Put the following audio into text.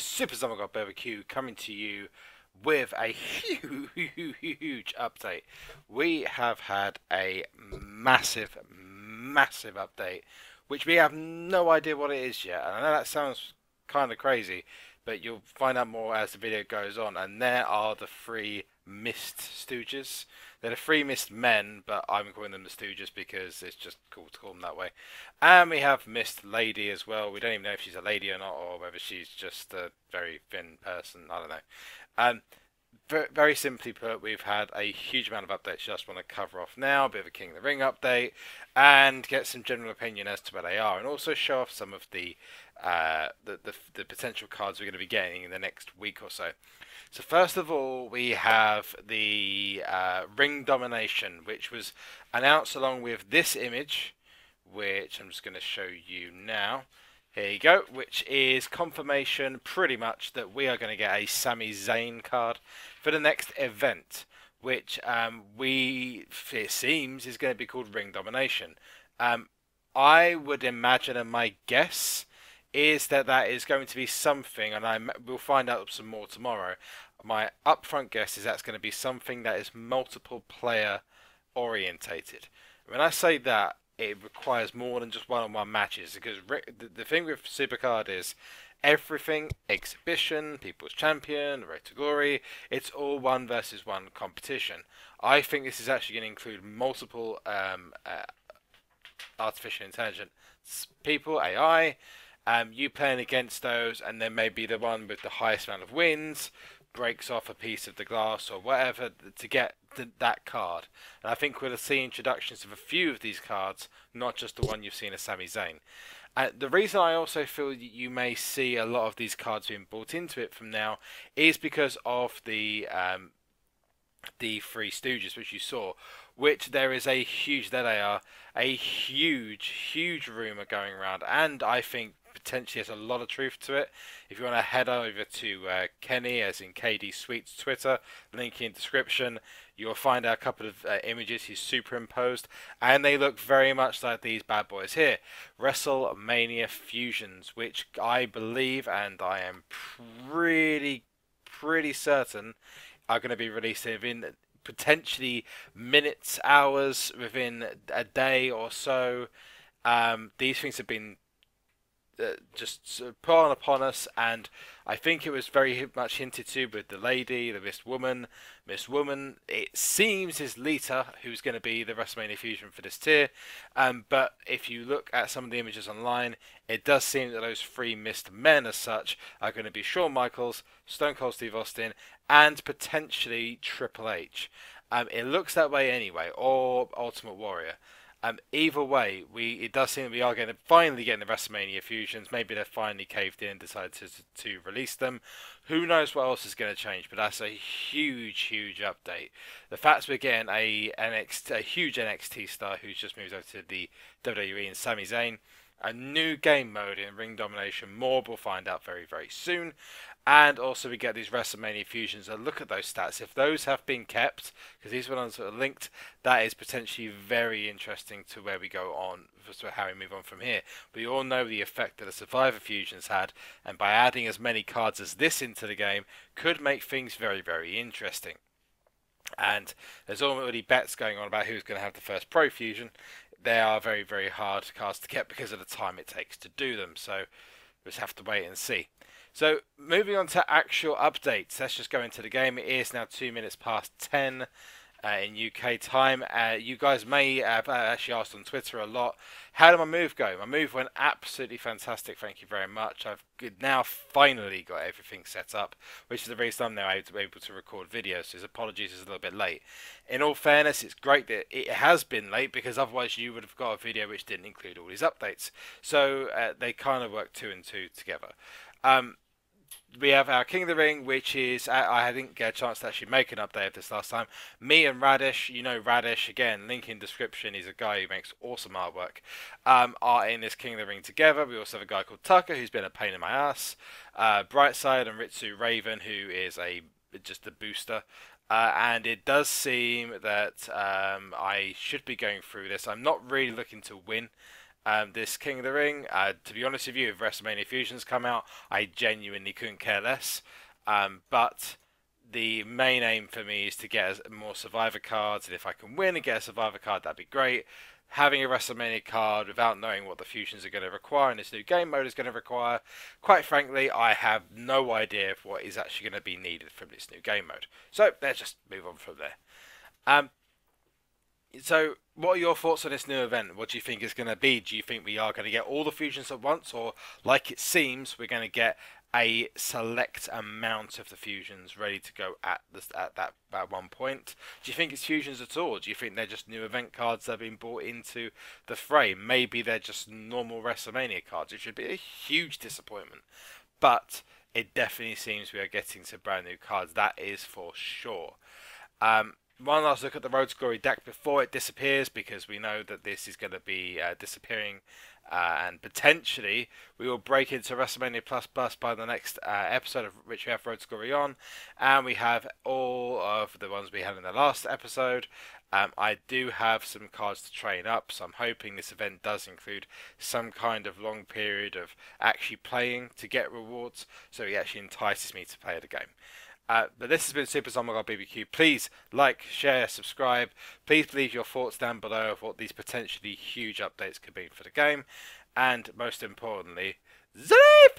is SuperZombGBBQ coming to you with a huge update. We have had a massive update, which we have no idea what it is yet. And I know that sounds kind of crazy, but you'll find out more as the video goes on. And there are the three Mist Stooges. They're the three Mist Men, but I'm calling them the Stooges because it's just cool to call them that way. And we have Mist Lady as well. We don't even know if she's a lady or not, or whether she's just a very thin person. I don't know. Very simply put, we've had a huge amount of updates. Just want to cover off now, a bit of a King of the Ring update, and get some general opinion as to where they are, and also show off some of the potential cards we're going to be getting in the next week or so. So first of all, we have the Ring Domination, which was announced along with this image, which I'm just going to show you now. Here you go, which is confirmation pretty much that we are going to get a Sami Zayn card for the next event, which it seems is going to be called Ring Domination. I would imagine, and my guess is that is going to be something, and we'll find out some more tomorrow. My upfront guess is that's going to be something that is multiple player orientated. When I say that, it requires more than just one-on-one matches, because the thing with SuperCard is everything, exhibition, People's Champion, Road to Glory, it's all 1 versus 1 competition. I think this is actually going to include multiple artificial intelligence people, AI, you playing against those, and then maybe the one with the highest amount of wins breaks off a piece of the glass or whatever to get that card. And I think we'll see introductions of a few of these cards, not just the one you've seen of Sami Zayn. The reason I also feel you may see a lot of these cards being brought into it from now is because of the Three Stooges, which you saw, which there is a huge rumor going around, and I think potentially has a lot of truth to it. If you want to head over to Kenny, as in KD Sweet's Twitter, link in description, you'll find out a couple of images he's superimposed, and they look very much like these bad boys here. WrestleMania fusions, which I believe, and I am pretty certain, are going to be released within potentially minutes, hours, within a day or so. These things have been just put on upon us, and I think it was very much hinted to with the lady, the Miss Woman. It seems is Lita, who's going to be the WrestleMania fusion for this tier. But if you look at some of the images online, it does seem that those three Mist Men as such are going to be Shawn Michaels, Stone Cold Steve Austin, and potentially Triple H. It looks that way anyway, or Ultimate Warrior. Either way, it does seem that we are finally getting the WrestleMania fusions. Maybe they've finally caved in and decided to release them. Who knows what else is going to change, but that's a huge update. The fact we're getting a huge NXT star who's just moved over to the WWE and Sami Zayn, a new game mode in Ring Domination, more we'll find out very soon. And also we get these WrestleMania fusions, and look at those stats. If those have been kept, because these ones are linked, that is potentially very interesting to where we go on, for how we move on from here. We all know the effect that the Survivor fusions had, and by adding as many cards as this into the game, could make things very interesting. And there's already bets going on about who's going to have the first Pro Fusion. They are very hard cards to get because of the time it takes to do them, so we'll just have to wait and see. So moving on to actual updates, let's just go into the game. It is now 2 minutes past 10 in UK time. You guys may have actually asked on Twitter a lot, how did my move go? My move went absolutely fantastic, thank you very much. I've now finally got everything set up, which is the reason I'm now able to record videos, so apologies it's a little bit late. In all fairness, it's great that it has been late, because otherwise you would have got a video which didn't include all these updates. So they kind of work 2 and 2 together. We have our King of the Ring, which is, I didn't get a chance to actually make an update of this last time. Me and Radish, you know Radish, again, link in description, he's a guy who makes awesome artwork, are in this King of the Ring together. We also have a guy called Tucker, who's been a pain in my ass. Brightside and Ritsu Raven, who is just a booster. And it does seem that I should be going through this. I'm not really looking to win. this King of the Ring. To be honest with you, if WrestleMania Fusions come out, I genuinely couldn't care less. But the main aim for me is to get more Survivor cards, and if I can win and get a Survivor card, that'd be great. Having a WrestleMania card without knowing what the fusions are going to require and this new game mode is going to require, quite frankly, I have no idea of what is actually going to be needed from this new game mode. So let's just move on from there. So, what are your thoughts on this new event? What do you think is going to be? Do you think we are going to get all the fusions at once, or like it seems, we're going to get a select amount of the fusions ready to go at that one point? Do you think it's fusions at all? Do you think they're just new event cards that have been brought into the fray? Maybe they're just normal WrestleMania cards, which would be a huge disappointment. But it definitely seems we are getting some brand new cards. That is for sure. One last look at the Road to Glory deck before it disappears, because we know that this is going to be disappearing, and potentially we will break into WrestleMania Plus by the next episode of which we have Road to Glory on, and we have all of the ones we had in the last episode. I do have some cards to train up, so I'm hoping this event does include some kind of long period of actually playing to get rewards, so it actually entices me to play the game. But this has been SuperZOMGBBQ. Please like, share, subscribe. Please leave your thoughts down below of what these potentially huge updates could be for the game. And most importantly, sleep!